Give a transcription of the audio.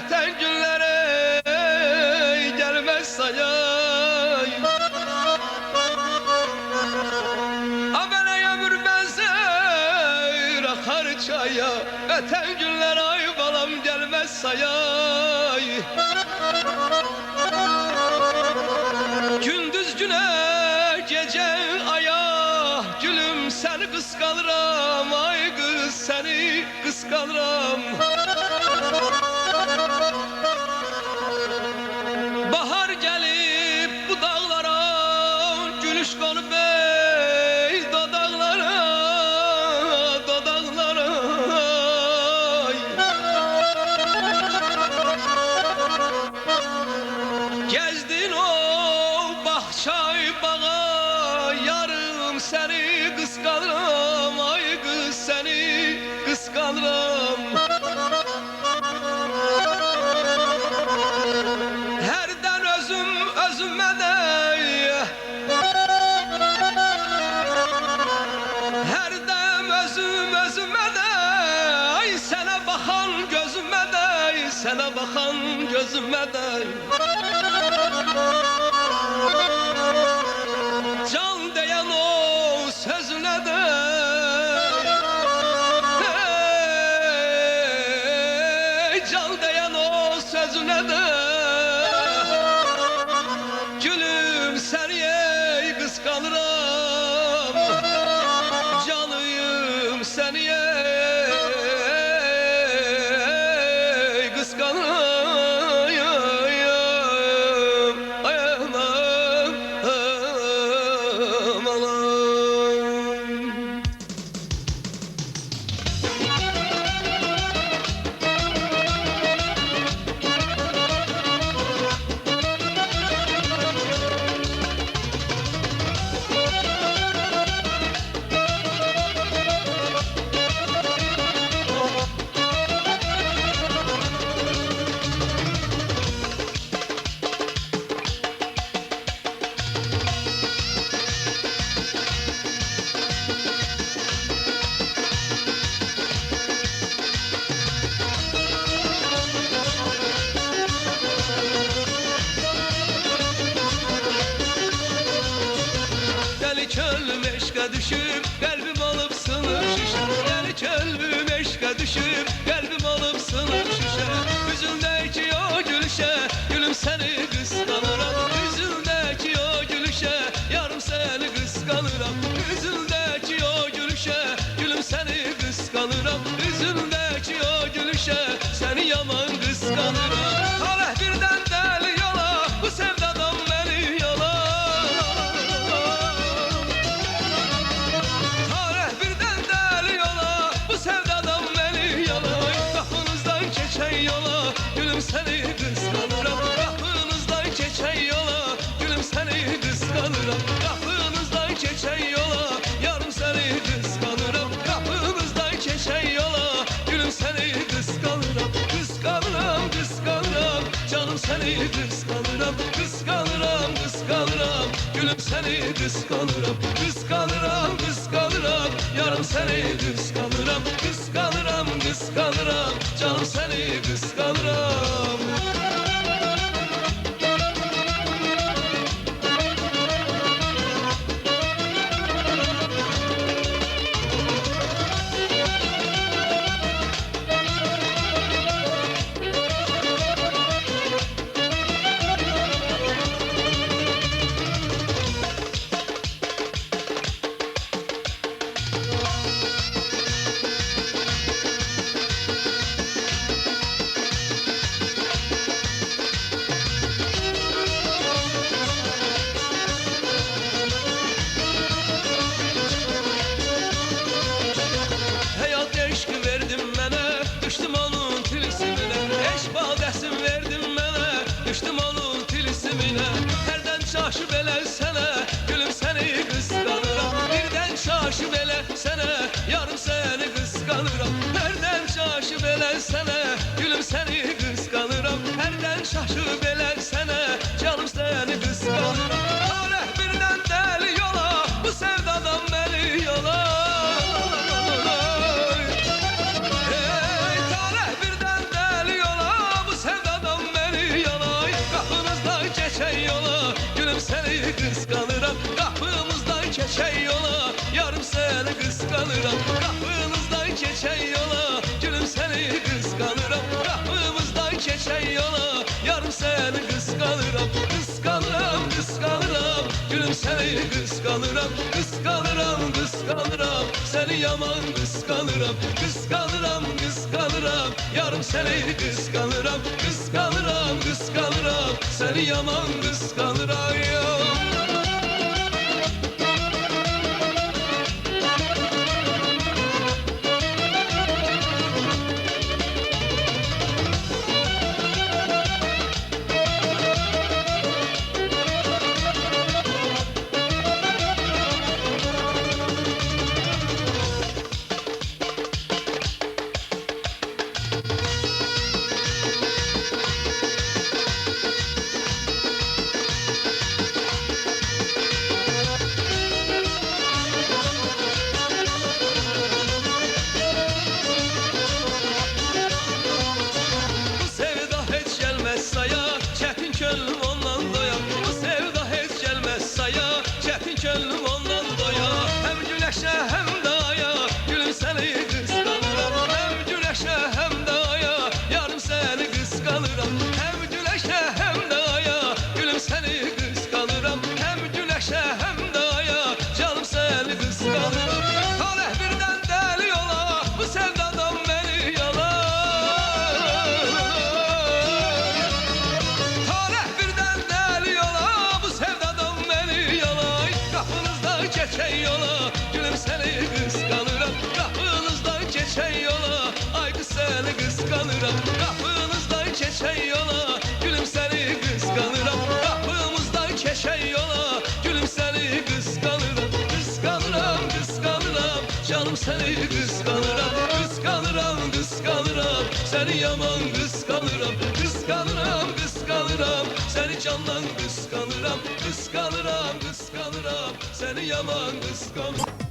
öten günlere gelmez sayay. Abele ömür benzer akar çaya, öten günler ay balam gelmez sayay. Gündüz güne gece aya, gülüm seni kıskanıram, ay kız seni kıskanıram. Bahar gelip bu dağlara, gülüş konup ey dodaklara, dodaklara. Gezdin o bahçay bağa, yarım seni kıskanıram, ay kız seni kıskanıram. Herden özüm özüme dey, herdem özüm özüme dey, sana bakan gözüme dey, sana bakan gözüme dey. Can diyen o sözüne dey, hey, can diyen o sözüne dey. Gülüm seni ey kıskanıram, canıyım seni ey kıskanıram. Deli kölüm eşke düşüp kalbim alıp sınır şişe. Deli kölüm eşke düşüp kalbim alıp sınır şişe. Yüzündeki o gülüşe gülüm seni kıskanıram. Yüzündeki o gülüşe yarım seni kıskanıram. Yüzündeki o gülüşe gülüm seni kıskanıram. Yüzündeki o gülüşe seni yaman kıskanıram. Allah birden deli yola, bu sevdadan beni yola. Yola, gülüm seni kıskanıram. Kapınızdan geçen yola, gülüm seni kıskanıram. Kapınızdan geçen yola, yarım seni kıskanıram. Kapınızdan geçen yola, gülüm seni kıskanıram. Kıskanıram, kıskanıram, canım seni kıskanıram. Kıskanıram, kıskanıram, gülüm seni kıskanıram. Kıskanıram, kıskanıram, yarım seni kıskanıram. Kıskanıram, kıskanıram, canım seni kıskanıram. Düştüm onun tilsimine, herden şaşıp eləsene, gülüm seni kıskanıram. Birden şaşıp eləsene, yarım seni kıskanıram. Herden şaşıp eləsene, gülüm seni kıskanıram. Herden şaşıp eləsene, canım seni kıskanıram. Talih birden deli yola, bu sevdadan beni yola. Hey, talih birden deli yola, bu sevdadan geçen yola yarım seni kıskanıram. Kapınızdan geçen yola gülüm seni kıskanıram. Kapımızdan geçen yola yarım seni kıskanıram. Kıskanıram, kıskanıram, gülüm seni kıskanıram. Kıskanıram, kıskanıram, seni yaman kıskanıram. Kıskanıram, kıskanıram, yarım seni kıskanıram. Kıskanıram, kıskanıram, seni yaman kıskanıram ya. Saya çetin könlüm ondan doya. Bu sevda hiç gelmez saya çetin könlüm ondan doya. Hem güneşe hem daya gülüm seni kıskanıram. Hem güneşe hem daya yarım seni kıskanıram. Hem güneşe hem daya gülüm seni kıskanıram. Hem güneşe hem daya canım seni kıskanıram. Talih birden deli yola bu sevdadan beni yalan. Geçen yola gülüm seni kıskanıram. Kapınızdan geçen yola ay kız seni kıskanıram. Kapınızdan geçen yola gülüm seni kıskanıram. Kapımızdan geçen yola gülüm seni kıskanıram. Kıskanıram, kıskanıram, canım seni kıskanıram. Kıskanıram, kıskanıram, seni yaman kıskanıram. Kıskanıram, kıskanıram, seni candan kıskanıram. Kıskanıram, kıskanıram, seni yaman kıskanıram.